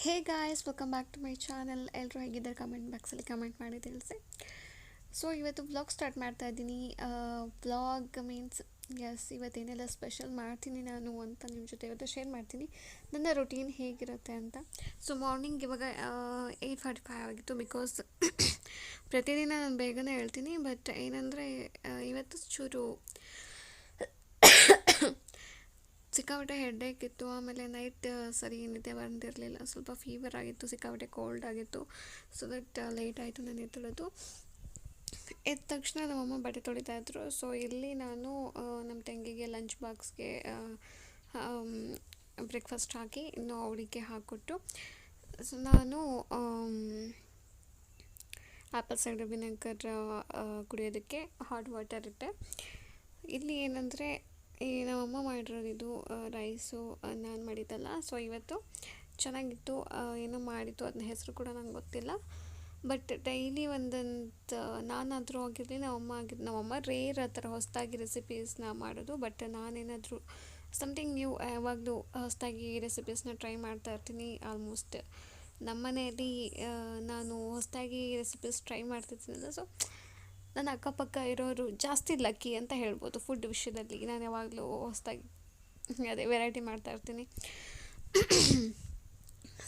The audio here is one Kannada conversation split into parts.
Hey guys, welcome back to my channel. ಎಲ್ಲರೂ ಹೇಗಿದ್ದಾರೆ ಕಮೆಂಟ್ ಬಾಕ್ಸಲ್ಲಿ ಕಮೆಂಟ್ ಮಾಡಿ ತಿಳಿಸಿ. ಸೊ ಇವತ್ತು ವ್ಲಾಗ್ ಸ್ಟಾರ್ಟ್ ಮಾಡ್ತಾ ಇದ್ದೀನಿ. ವ್ಲಾಗ್ ಮೀನ್ಸ್ ಇವತ್ತೇನೆಲ್ಲ ಸ್ಪೆಷಲ್ ಮಾಡ್ತೀನಿ ನಾನು ಅಂತ ನಿಮ್ಮ ಜೊತೆ ಇವತ್ತು ಶೇರ್ ಮಾಡ್ತೀನಿ. ನನ್ನ ರೊಟೀನ್ ಹೇಗಿರುತ್ತೆ ಅಂತ. ಸೊ ಮಾರ್ನಿಂಗ್ ಇವಾಗ 8:45 ಆಗಿತ್ತು. ಬಿಕಾಸ್ ಪ್ರತಿದಿನ ನಾನು ಬೇಗನೆ ಹೇಳ್ತೀನಿ, ಬಟ್ ಏನಂದರೆ ಇವತ್ತು ಚೂರು ಸಿಕ್ಕಾಪಟ್ಟೆ ಹೆಡ್ಡೇಕ್ ಇತ್ತು. ಆಮೇಲೆ ನೈಟ್ ಸರಿ ನಿದ್ದೆ ಬಂದಿರಲಿಲ್ಲ, ಸ್ವಲ್ಪ ಫೀವರ್ ಆಗಿತ್ತು, ಸಿಕ್ಕಾಪಟ್ಟೆ ಕೋಲ್ಡ್ ಆಗಿತ್ತು. ಸೊ ದಟ್ ಲೇಟ್ ಆಯಿತು ನಾನು ಎದ್ದೇಳೋದು. ಎದ್ದ ತಕ್ಷಣ ನಮ್ಮಮ್ಮ ಬಟ್ಟೆ ತೊಳಿತಾಯಿದ್ರು. ಸೊ ಇಲ್ಲಿ ನಾನು ನಮ್ಮ ತಂಗಿಗೆ ಲಂಚ್ ಬಾಕ್ಸ್ಗೆ ಬ್ರೇಕ್ಫಾಸ್ಟ್ ಹಾಕಿ ಇನ್ನು ಅವಳಿಗೆ ಹಾಕ್ಕೊಟ್ಟು, ಸೊ ನಾನು ಆ್ಯಪಲ್ ಸೈಡರ್ ವಿನೆಗರ್ ಕುಡಿಯೋದಕ್ಕೆ ಹಾಟ್ ವಾಟರ್ ಇಟ್ಟೆ. ಇಲ್ಲಿ ಏನಂದರೆ ನಮ್ಮಮ್ಮ ಮಾಡಿರೋದು ಇದು ರೈಸು ನಾನು ಮಾಡಿದ್ದಲ್ಲ. ಸೊ ಇವತ್ತು ಚೆನ್ನಾಗಿತ್ತು. ಏನೋ ಮಾಡಿತ್ತು, ಅದನ್ನ ಹೆಸರು ಕೂಡ ನಂಗೆ ಗೊತ್ತಿಲ್ಲ. ಬಟ್ ಡೈಲಿ ಒಂದೊಂದು ನಾನಾದರೂ ಆಗಿರಲಿ, ನಮ್ಮಮ್ಮ ರೇರ್ ಆ ಥರ ಹೊಸದಾಗಿ ರೆಸಿಪೀಸ್ನ ಮಾಡೋದು. ಬಟ್ ನಾನೇನಾದರೂ ಸಮಥಿಂಗ್ ನ್ಯೂ ಯಾವಾಗಲೂ ಹೊಸದಾಗಿ ರೆಸಿಪೀಸ್ನ ಟ್ರೈ ಮಾಡ್ತಾ ಇರ್ತೀನಿ. ಆಲ್ಮೋಸ್ಟ್ ನಮ್ಮ ಮನೆಯಲ್ಲಿ ನಾನು ಹೊಸದಾಗಿ ರೆಸಿಪೀಸ್ ಟ್ರೈ ಮಾಡ್ತಿರ್ತೀನಲ್ಲ. ಸೊ ನನ್ನ ಅಕ್ಕಪಕ್ಕ ಇರೋರು ಜಾಸ್ತಿ ಲಕ್ಕಿ ಅಂತ ಹೇಳ್ಬೋದು ಫುಡ್ ವಿಷಯದಲ್ಲಿ. ನಾನು ಯಾವಾಗಲೂ ಹೊಸದಾಗಿ ವೆರೈಟಿ ಮಾಡ್ತಾಯಿರ್ತೀನಿ.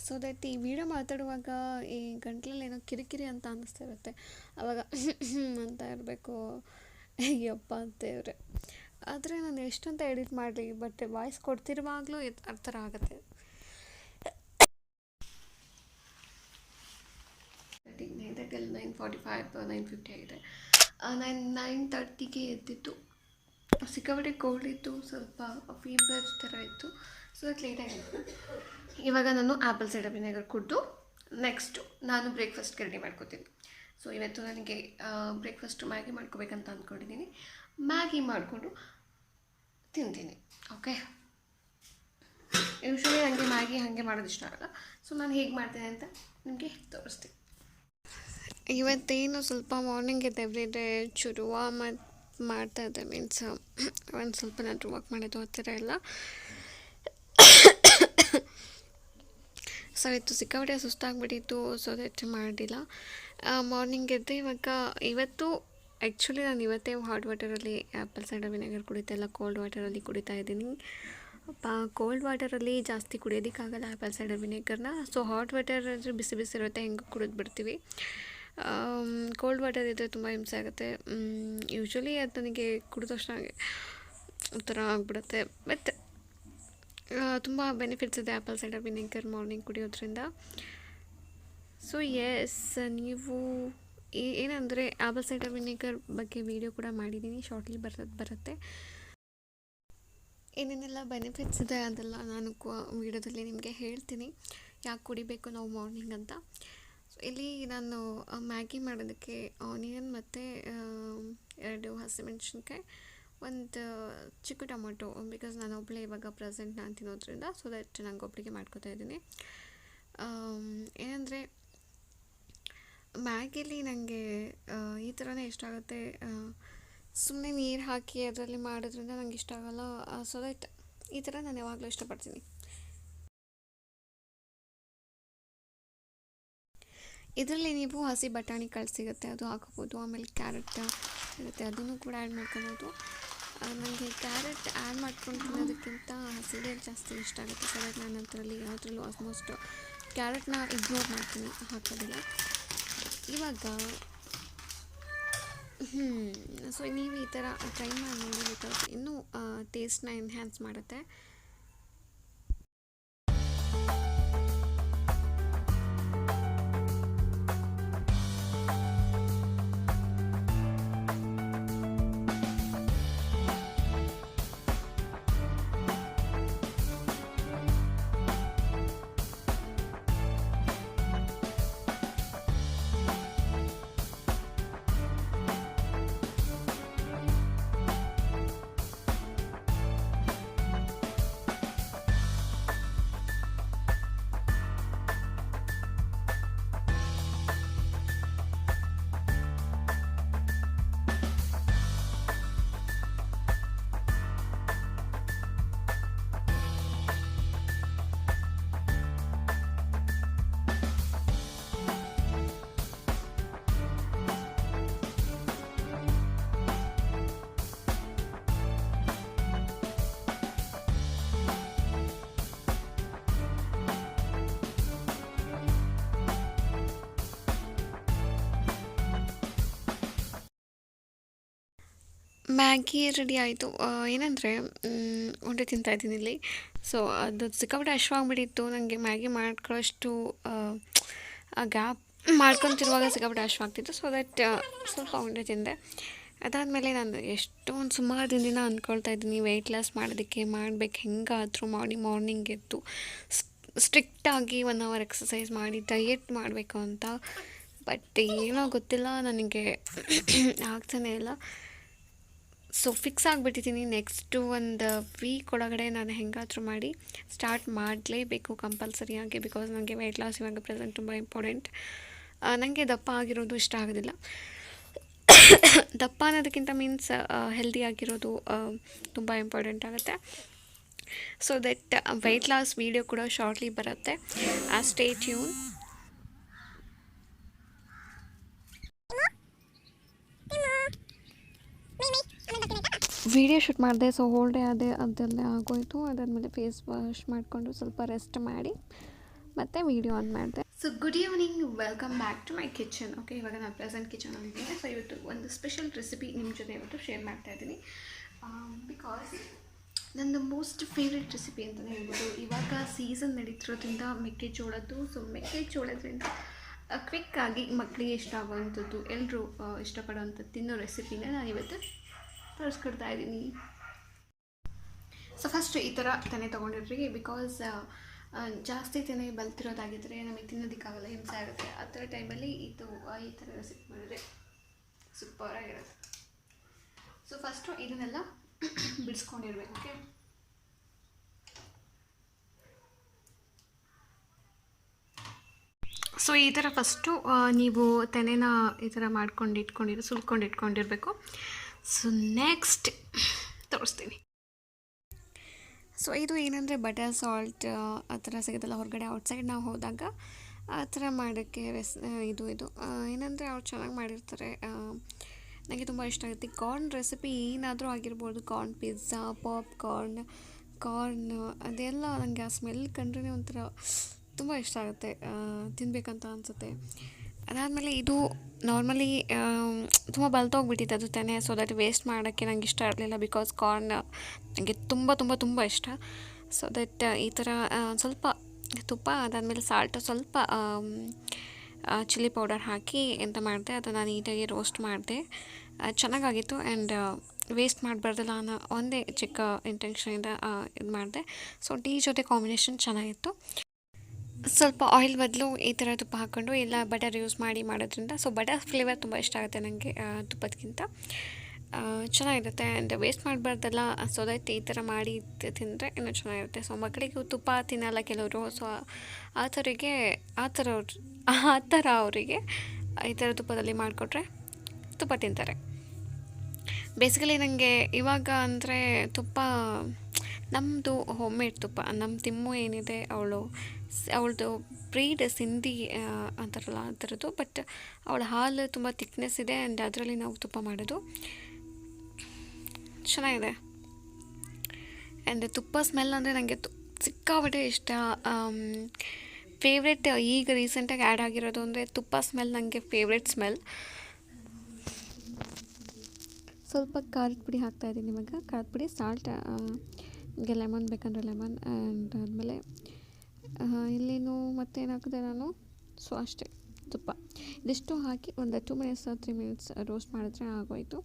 ಸೊ ದಟ್ ಈ ವಿಡಿಯೋ ಮಾತಾಡುವಾಗ ಈ ಗಂಟ್ಲಲ್ಲಿ ಏನೋ ಕಿರಿಕಿರಿ ಅಂತ ಅನ್ನಿಸ್ತಾ ಇರುತ್ತೆ. ಆವಾಗ ಅಂತ ಇರಬೇಕು, ಯಪ್ಪ ಅಂತೇವ್ರೆ. ಆದರೆ ನಾನು ಎಷ್ಟಂತ ಎಡಿಟ್ ಮಾಡಲಿ, ಬಟ್ ವಾಯ್ಸ್ ಕೊಡ್ತಿರುವಾಗಲೂ ಆ ಥರ ಆಗುತ್ತೆ. ಇದಕ್ಕೆಲ್ಲ 9:45 9:50 ಆಗಿದೆ. 9:30ಗೆ ಎದ್ದಿತ್ತು. ಸಿಕ್ಕಾಪಟ್ಟೆ ಕೋಲ್ಡ್ ಇತ್ತು, ಸ್ವಲ್ಪ ಫೀವರ್ ಥರ ಇತ್ತು. ಸೊ ಅದಕ್ಕೆ ಲೇಟಾಗಿತ್ತು. ಇವಾಗ ನಾನು ಆ್ಯಪಲ್ ಸೈಡರ್ ವಿನೆಗರ್ ಕುಡಿದು ನೆಕ್ಸ್ಟು ನಾನು ಬ್ರೇಕ್ಫಾಸ್ಟ್ಗೆ ರೆಡಿ ಮಾಡ್ಕೋತೀನಿ. ಸೊ ಇವತ್ತು ನನಗೆ ಬ್ರೇಕ್ಫಾಸ್ಟು ಮ್ಯಾಗಿ ಮಾಡ್ಕೋಬೇಕಂತ ಅಂದ್ಕೊಂಡಿದ್ದೀನಿ. ಮ್ಯಾಗಿ ಮಾಡಿಕೊಂಡು ತಿಂತೀನಿ. ಓಕೆ, ಯೂಶ್ವಲಿ ನನಗೆ ಮ್ಯಾಗಿ ಹಾಗೆ ಮಾಡೋದು ಇಷ್ಟ ಆಗಲ್ಲ. ಸೊ ನಾನು ಹೇಗೆ ಮಾಡ್ತೇನೆ ಅಂತ ನಿಮಗೆ ತೋರಿಸ್ತೀನಿ. ಇವತ್ತೇನು ಸ್ವಲ್ಪ ಮಾರ್ನಿಂಗ್ ಎದ್ದು ಎವ್ರಿಡೇ ಚುರುವ ಮಾಡ್ತಾಯಿದ್ದೆ. ಮೀನ್ಸ್ ಒಂದು ಸ್ವಲ್ಪ ನಾನು ವರ್ಕ್ ಮಾಡೋದು ಆ ಥರ ಎಲ್ಲ. ಸೊ ಇವತ್ತು ಸಿಕ್ಕಾಪಟ್ಟೆ ಸುಸ್ತಾಗ್ಬಿಟ್ಟಿತ್ತು. ಸೊ ದಟ್ ಮಾಡಿಲ್ಲ. ಮಾರ್ನಿಂಗ್ ಎದ್ದು ಇವತ್ತು ಆ್ಯಕ್ಚುಲಿ ನಾನು ಇವತ್ತೇ ಹಾಟ್ ವಾಟರಲ್ಲಿ ಆ್ಯಪಲ್ ಸೈಡರ್ ವಿನೆಗರ್ ಕುಡಿತಾ ಕೋಲ್ಡ್ ವಾಟರಲ್ಲಿ ಕುಡಿತಾ ಇದ್ದೀನಿ. ಕೋಲ್ಡ್ ವಾಟರಲ್ಲಿ ಜಾಸ್ತಿ ಕುಡಿಯೋದಕ್ಕಾಗಲ್ಲ ಆ್ಯಪಲ್ ಸೈಡರ್ ವಿನೆಗರ್ನ. ಸೊ ಹಾಟ್ ವಾಟರ್ ಅಂದರೆ ಬಿಸಿ ಬಿಸಿ ಇರುತ್ತೆ, ಹೆಂಗೆ ಕುಡಿದು ಬಿಡ್ತೀವಿ. ಕೋಲ್ಡ್ ವಾಟರ್ ಇದ್ದರೆ ತುಂಬ ಹಿಂಸೆ ಆಗುತ್ತೆ. ಯೂಶ್ವಲಿ ಅದು ನನಗೆ ಕುಡಿದ ತಕ್ಷಣ ಒಂಥರ ಆಗಿಬಿಡುತ್ತೆ. ಬಟ್ ತುಂಬ ಬೆನಿಫಿಟ್ಸ್ ಇದೆ ಆ್ಯಪಲ್ ಸೈಡರ್ ವಿನೆಗರ್ ಮಾರ್ನಿಂಗ್ ಕುಡಿಯೋದ್ರಿಂದ. ಸೊ ಎಸ್, ನೀವು ಏನಂದರೆ ಆ್ಯಪಲ್ ಸೈಡರ್ ವಿನೆಗರ್ ಬಗ್ಗೆ ವಿಡಿಯೋ ಕೂಡ ಮಾಡಿದ್ದೀನಿ, ಶಾರ್ಟ್ಲಿ ಬರುತ್ತೆ. ಏನೇನೆಲ್ಲ ಬೆನಿಫಿಟ್ಸ್ ಇದೆ ಅದೆಲ್ಲ ನಾನು ವಿಡಿಯೋದಲ್ಲಿ ನಿಮಗೆ ಹೇಳ್ತೀನಿ, ಯಾಕೆ ಕುಡಿಬೇಕು ನಾವು ಮಾರ್ನಿಂಗ್ ಅಂತ. ಸೊ ಇಲ್ಲಿ ನಾನು ಮ್ಯಾಗಿ ಮಾಡೋದಕ್ಕೆ ಆನಿಯನ್ ಮತ್ತು 2 ಹಸಿಮೆಣ್ಸಿನ್ಕಾಯಿ, ಒಂದು ಚಿಕ್ಕ ಟೊಮೊಟೊ, ಬಿಕಾಸ್ ನಾನು ಒಬ್ಬಳೇ ಇವಾಗ ಪ್ರೆಸೆಂಟ್ ನಾನು ತಿನ್ನೋದ್ರಿಂದ. ಸೊ ದಟ್ ನಂಗೆ ಒಬ್ಬಳಿಗೆ ಮಾಡ್ಕೊತಾ ಇದ್ದೀನಿ. ಏನಂದರೆ ಮ್ಯಾಗಿಲಿ ನನಗೆ ಈ ಥರನೇ ಇಷ್ಟ ಆಗುತ್ತೆ. ಸುಮ್ಮನೆ ನೀರು ಹಾಕಿ ಅದರಲ್ಲಿ ಮಾಡೋದ್ರಿಂದ ನಂಗೆ ಇಷ್ಟ ಆಗೋಲ್ಲ. ಸೊ ದಟ್ ಈ ಥರ ನಾನು ಯಾವಾಗಲೂ ಇಷ್ಟಪಡ್ತೀನಿ. ಇದರಲ್ಲಿ ನೀವು ಹಸಿ ಬಟಾಣಿ ಕಾಳು ಸಿಗುತ್ತೆ, ಅದು ಹಾಕೋಬೋದು. ಆಮೇಲೆ ಕ್ಯಾರೆಟ್ ಇರುತ್ತೆ, ಅದನ್ನು ಕೂಡ ಆ್ಯಡ್ ಮಾಡ್ಕೊಬೋದು. ನನಗೆ ಕ್ಯಾರೆಟ್ ಆ್ಯಡ್ ಮಾಡ್ಕೊಂಡು ತಿನ್ನೋದಕ್ಕಿಂತ ಹಸಿದೇ ಜಾಸ್ತಿ ಇಷ್ಟ ಆಗುತ್ತೆ. ಸೊ ದಟ್ ನಾನು ಅದರಲ್ಲಿ ಯಾವುದ್ರಲ್ಲೂ ಆಲ್ಮೋಸ್ಟ್ ಕ್ಯಾರೆಟ್ನ ಇಗ್ನೋರ್ ಮಾಡ್ತೀನಿ, ಹಾಕೋದಿಲ್ಲ. ಇವಾಗ ಸೊ ನೀವು ಈ ಥರ ಟ್ರೈ ಮಾಡಿ ನೋಡಿ, ಬಿಕಾಸ್ ಇನ್ನೂ ಟೇಸ್ಟ್ನ ಎನ್ಹ್ಯಾನ್ಸ್ ಮಾಡುತ್ತೆ. ಮ್ಯಾಗಿ ರೆಡಿ ಆಯಿತು. ಏನಂದರೆ ಉಂಡೆ ತಿಂತಾಯಿದ್ದೀನಿ ಇಲ್ಲಿ. ಸೊ ಅದು ಸಿಕ್ಕಾಪಟ್ಟೆ ಹಶ್ವಾಗ್ಬಿಟ್ಟಿತ್ತು ನನಗೆ. ಮ್ಯಾಗಿ ಮಾಡ್ಕೊಳ್ಳೋಷ್ಟು ಗ್ಯಾಪ್ ಮಾಡ್ಕೊತಿರುವಾಗ ಸಿಕ್ಕಾಪಟ್ಟೆ ಹಶ್ವಾಗ್ತಿತ್ತು. ಸೊ ದಟ್ ಸ್ವಲ್ಪ ಉಂಡೆ ತಿಂದೆ. ಅದಾದಮೇಲೆ ನಾನು ಎಷ್ಟೊಂದು ಸುಮಾರು ದಿನದಿಂದ ಅಂದ್ಕೊಳ್ತಾ ಇದ್ದೀನಿ ವೆಯ್ಟ್ ಲಾಸ್ ಮಾಡೋದಕ್ಕೆ ಮಾಡಬೇಕು ಹೆಂಗಾದರೂ ಮಾರ್ನಿಂಗ್ ಎದ್ದು ಸ್ಟ್ರಿಕ್ಟಾಗಿ 1 ಅವರ್ ಎಕ್ಸಸೈಸ್ ಮಾಡಿ ಡಯೆಟ್ ಮಾಡಬೇಕು ಅಂತ. ಬಟ್ ಏನೋ ಗೊತ್ತಿಲ್ಲ ನನಗೆ ಆಗ್ತಾನೇ ಇಲ್ಲ. ಸೊ ಫಿಕ್ಸ್ ಆಗಿಬಿಟ್ಟಿದ್ದೀನಿ ನೆಕ್ಸ್ಟು ಒಂದು ವೀಕ್ ಒಳಗಡೆ ನಾನು ಹೆಂಗಾದರೂ ಮಾಡಿ ಸ್ಟಾರ್ಟ್ ಮಾಡಲೇಬೇಕು ಕಂಪಲ್ಸರಿಯಾಗಿ. ಬಿಕಾಸ್ ನನಗೆ ವೆಯ್ಟ್ ಲಾಸ್ ಇವಾಗ ಪ್ರೆಸೆಂಟ್ ತುಂಬ ಇಂಪಾರ್ಟೆಂಟ್. ನನಗೆ ದಪ್ಪ ಆಗಿರೋದು ಇಷ್ಟ ಆಗೋದಿಲ್ಲ. ದಪ್ಪ ಅನ್ನೋದಕ್ಕಿಂತ ಮೀನ್ಸ್ ಹೆಲ್ದಿ ಆಗಿರೋದು ತುಂಬ ಇಂಪಾರ್ಟೆಂಟ್ ಆಗುತ್ತೆ. So that weight loss video ಕೂಡ ಶಾರ್ಟ್ಲಿ ಬರುತ್ತೆ. Stay tune. ವಿಡಿಯೋ ಶೂಟ್ ಮಾಡಿದೆ. ಸೊ ಹೋಲ್ ಡೇ ಅದೆಲ್ಲ ಆಗೋಯಿತು. ಅದಾದಮೇಲೆ ಫೇಸ್ ವಾಶ್ ಮಾಡಿಕೊಂಡು ಸ್ವಲ್ಪ ರೆಸ್ಟ್ ಮಾಡಿ ಮತ್ತೆ ವಿಡಿಯೋ ಆನ್ ಮಾಡಿದೆ. So good evening, welcome back to my kitchen. Okay, ಇವಾಗ ನಾನು ಪ್ರೆಸೆಂಟ್ ಕಿಚನ್ ಆಗಿದ್ದೀನಿ. ಸೊ ಇವತ್ತು ಒಂದು ಸ್ಪೆಷಲ್ ರೆಸಿಪಿ ನಿಮ್ಮ ಜೊತೆ ಇವತ್ತು ಶೇರ್ ಮಾಡ್ತಾಯಿದ್ದೀನಿ. ಬಿಕಾಸ್ ನನ್ನ ಮೋಸ್ಟ್ ಫೇವ್ರೆಟ್ ರೆಸಿಪಿ ಅಂತಲೇ ಹೇಳ್ಬೋದು. ಇವಾಗ ಸೀಸನ್ ನಡೀತಿರೋದ್ರಿಂದ ಮೆಕ್ಕೆಜೋಳದ್ದು. ಸೊ ಮೆಕ್ಕೆಜೋಳದ್ರಿಂದ ಕ್ವಿಕ್ಕಾಗಿ ಮಕ್ಕಳಿಗೆ ಇಷ್ಟ ಆಗುವಂಥದ್ದು, ಎಲ್ಲರೂ ಇಷ್ಟಪಡೋವಂಥದ್ದು ತಿನ್ನೋ ರೆಸಿಪಿನ ನಾನು ಇವತ್ತು ತೋರಿಸ್ಕೊಡ್ತಾ ಇದ್ದೀನಿ. ಸೊ ಫಸ್ಟ್ ಈ ಥರ ತೆನೆ ತೊಗೊಂಡಿರ್ರಿ. ಬಿಕಾಸ್ ಜಾಸ್ತಿ ತೆನೆ ಬಲ್ತಿರೋದಾಗಿದ್ದರೆ ನಮಗೆ ತಿನ್ನೋದಕ್ಕಾಗಲ್ಲ, ಹಿಂಸೆ ಆಗುತ್ತೆ. ಆ ಥರ ಟೈಮಲ್ಲಿ ಈ ಥರ ರೆಸಿಪಿ ಮಾಡಿದ್ರೆ ಸೂಪರಾಗಿರುತ್ತೆ. ಸೊ ಫಸ್ಟು ಇದನ್ನೆಲ್ಲ ಬಿಡಿಸ್ಕೊಂಡಿರ್ಬೇಕು. ಓಕೆ, ಸೊ ಈ ಥರ ಫಸ್ಟು ನೀವು ತೆನೆನ ಈ ಥರ ಸುಲ್ಕೊಂಡು ಇಟ್ಕೊಂಡಿರಬೇಕು. ಸೊ ನೆಕ್ಸ್ಟ್ ತೋರಿಸ್ತೀನಿ. ಸೊ ಇದು ಏನಂದರೆ ಬಟರ್ ಸಾಲ್ಟ್ ಆ ಥರ ಸಿಗುತ್ತಲ್ಲ ಹೊರಗಡೆ, ಔಟ್ಸೈಡ್ ನಾವು ಹೋದಾಗ ಆ ಥರ ಮಾಡೋಕ್ಕೆ ಇದು ಏನಂದರೆ ಅವ್ರು ಚೆನ್ನಾಗಿ ಮಾಡಿರ್ತಾರೆ. ನನಗೆ ತುಂಬ ಇಷ್ಟ ಆಗುತ್ತೆ. ಕಾರ್ನ್ ರೆಸಿಪಿ ಏನಾದರೂ ಆಗಿರ್ಬೋದು, ಕಾರ್ನ್ ಪಿಜ್ಜಾ, ಕಾರ್ನ್ ಅದೆಲ್ಲ ನನಗೆ ಆ ಸ್ಮೆಲ್ ಕಂಡ್ರೆ ಒಂಥರ ತುಂಬ ಇಷ್ಟ ಆಗುತ್ತೆ, ತಿನ್ನಬೇಕಂತ ಅನಿಸುತ್ತೆ. ಅದಾದಮೇಲೆ ಇದು ನಾರ್ಮಲಿ ತುಂಬ ಬಲ್ತೋಗ್ಬಿಟ್ಟಿತ್ತು ಅದು ತೆನೆ. ಸೊ ದಟ್ ವೇಸ್ಟ್ ಮಾಡೋಕ್ಕೆ ನಂಗೆ ಇಷ್ಟ ಇರಲಿಲ್ಲ. ಬಿಕಾಸ್ ಕಾರ್ನ್ ನನಗೆ ತುಂಬ ಇಷ್ಟ. ಸೊ ದಟ್ ಈ ಥರ ಸ್ವಲ್ಪ ತುಪ್ಪ, ಅದಾದಮೇಲೆ ಸಾಲ್ಟು, ಸ್ವಲ್ಪ ಚಿಲ್ಲಿ ಪೌಡರ್ ಹಾಕಿ ಎಂತ ಮಾಡಿದೆ, ಅದನ್ನು ನೀಟಾಗಿ ರೋಸ್ಟ್ ಮಾಡಿದೆ. ಚೆನ್ನಾಗಾಗಿತ್ತು. ಆ್ಯಂಡ್ ವೇಸ್ಟ್ ಮಾಡಬಾರ್ದಲ್ಲ ಅನ್ನೋ ಒಂದೇ ಚಿಕ್ಕ ಇಂಟೆನ್ಷನಿಂದ ಇದು ಮಾಡಿದೆ. ಸೊ ಟೀ ಜೊತೆ ಕಾಂಬಿನೇಷನ್ ಚೆನ್ನಾಗಿತ್ತು. ಸ್ವಲ್ಪ ಆಯಿಲ್ ಬದಲು ಈ ಥರ ತುಪ್ಪ ಹಾಕ್ಕೊಂಡು, ಇಲ್ಲ ಬಟರ್ ಯೂಸ್ ಮಾಡೋದ್ರಿಂದ ಸೊ ಬಟರ್ ಫ್ಲೇವರ್ ತುಂಬ ಇಷ್ಟ ಆಗುತ್ತೆ ನನಗೆ ತುಪ್ಪದಕ್ಕಿಂತ. ಚೆನ್ನಾಗಿರುತ್ತೆ. ಆ್ಯಂಡ್ ವೇಸ್ಟ್ ಮಾಡಬಾರ್ದಲ್ಲ. ಸೊ ದಟ್ ಈ ಥರ ಮಾಡಿ ತಿಂದರೆ ಇನ್ನೂ ಚೆನ್ನಾಗಿರುತ್ತೆ. ಸೊ ಮಕ್ಕಳಿಗೂ ತುಪ್ಪ ತಿನ್ನಲ್ಲ ಕೆಲವರು. ಸೊ ಆ ಥರ ಅವರಿಗೆ ಈ ಥರ ತುಪ್ಪದಲ್ಲಿ ಮಾಡಿಕೊಟ್ರೆ ತುಪ್ಪ ತಿಂತಾರೆ. ಬೇಸಿಕಲಿ ನನಗೆ ಇವಾಗ ಅಂದರೆ ತುಪ್ಪ ನಮ್ಮದು ಹೋಮ್ ಮೇಡ್ ತುಪ್ಪ. ನಮ್ಮ ತಿಮ್ಮು ಏನಿದೆ ಅವಳದು ಬ್ರೀಡ್ ಸಿಂಧಿ ಅಂತಾರಲ್ಲ ಆ ಥರದ್ದು. ಬಟ್ ಅವಳ ಹಾಲು ತುಂಬ ಥಿಕ್ನೆಸ್ ಇದೆ. ಆ್ಯಂಡ್ ಅದರಲ್ಲಿ ನಾವು ತುಪ್ಪ ಮಾಡೋದು ಚೆನ್ನಾಗಿದೆ. ಆ್ಯಂಡ್ ತುಪ್ಪ ಸ್ಮೆಲ್ ಅಂದರೆ ನನಗೆ ಸಿಕ್ಕಾಪಟ್ಟೆ ಇಷ್ಟ. ಫೇವ್ರೆಟ್ ಈಗ ರೀಸೆಂಟಾಗಿ ಆ್ಯಡ್ ಆಗಿರೋದು ಅಂದರೆ ತುಪ್ಪ ಸ್ಮೆಲ್ ನನಗೆ ಫೇವ್ರೆಟ್ ಸ್ಮೆಲ್. ಸ್ವಲ್ಪ ಖಾರದ ಪುಡಿ ಹಾಕ್ತಾಯಿದ್ದೀನಿ ಇವಾಗ. ಖಾರದ ಪುಡಿ, ಸಾಲ್ಟ್, ನಿಮಗೆ ಲೆಮನ್ ಬೇಕಂದರೆ ಲೆಮನ್. ಆ್ಯಂಡ್ ಆದಮೇಲೆ ಇಲ್ಲೇನು ಮತ್ತೇನು ಹಾಕಿದೆ ನಾನು. ಸೊ ಅಷ್ಟೇ, ತುಪ್ಪ ಇದಿಷ್ಟು ಹಾಕಿ ಒಂದು 2 ಮಿನಿಟ್ಸ್ 3 ಮಿನಿಟ್ಸ್ ರೋಸ್ಟ್ ಮಾಡಿದ್ರೆ ಆಗೋಯಿತು.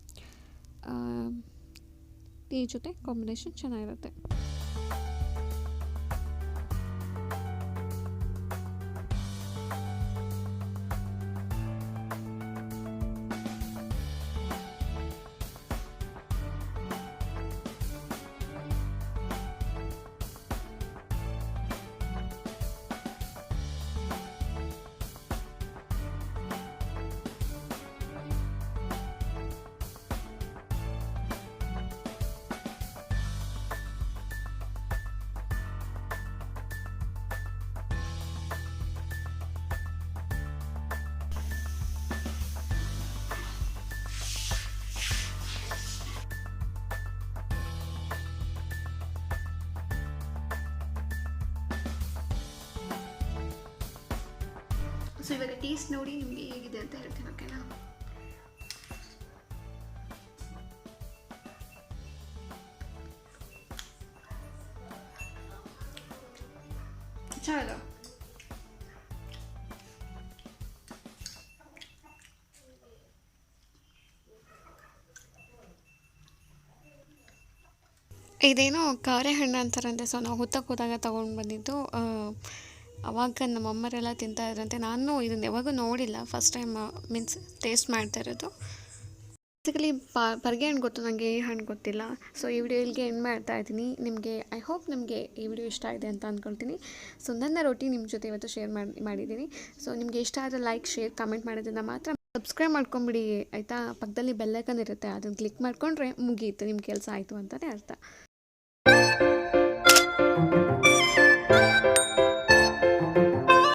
ಟೀ ಜೊತೆ ಕಾಂಬಿನೇಷನ್ ಚೆನ್ನಾಗಿರುತ್ತೆ. ಸೊ ಇವಾಗ ಟೇಸ್ಟ್ ನೋಡಿ ನಿಮಗೆ ಹೇಗಿದೆ ಅಂತ ಹೇಳ್ತೀನಿ. ಓಕೆನಾ? ಚೆನ್ನಾಗದ. ಇದೇನೋ ಕಾರೆ ಹಣ್ಣು ಅಂತಾರಂತೆ, ಸೊ ನಾವು ಹುತ್ತಕ್ಕೆ ಹೋದಾಗ ತೊಗೊಂಡು ಬಂದಿದ್ದು. ಅವಾಗ ನಮ್ಮ ಅಮ್ಮರೆಲ್ಲ ತಿಂತಾ ಇದ್ರಂತೆ. ನಾನು ಇದನ್ನು ಯಾವಾಗೂ ನೋಡಿಲ್ಲ, ಫಸ್ಟ್ ಟೈಮ್ ಮೀನ್ಸ್ ಟೇಸ್ಟ್ ಮಾಡ್ತಾ ಇರೋದು. ಬೇಸಿಕಲಿ ಪರ್ಗೆ ಹಣ್ಣು ಗೊತ್ತು, ನನಗೆ ಈ ಹಣ್ಣು ಗೊತ್ತಿಲ್ಲ. ಸೊ ಈ ವಿಡಿಯೋ ಇಲ್ಲಿಗೆ ಎಂಡ್ ಮಾಡ್ತಾ ಇದ್ದೀನಿ. ನಿಮಗೆ ಐ ಹೋಪ್ ನಿಮಗೆ ಈ ವಿಡಿಯೋ ಇಷ್ಟ ಆಗಿದೆ ಅಂತ ಅಂದ್ಕೊಳ್ತೀನಿ. ಸೊ ನನ್ನ ರೊಟ್ಟಿ ನಿಮ್ಮ ಜೊತೆ ಇವತ್ತು ಶೇರ್ ಮಾಡಿದ್ದೀನಿ. ಸೊ ನಿಮಗೆ ಇಷ್ಟ ಆದರೆ ಲೈಕ್, ಶೇರ್, ಕಮೆಂಟ್ ಮಾಡೋದನ್ನು ಮಾತ್ರ ಸಬ್ಸ್ಕ್ರೈಬ್ ಮಾಡ್ಕೊಂಬಿಡಿ ಆಯಿತಾ. ಪಕ್ಕದಲ್ಲಿ ಬೆಲ್ಲೈಕನ್ ಇರುತ್ತೆ, ಅದನ್ನು ಕ್ಲಿಕ್ ಮಾಡಿಕೊಂಡ್ರೆ ಮುಗೀತು, ನಿಮ್ಮ ಕೆಲಸ ಆಯಿತು ಅಂತಲೇ ಅರ್ಥ.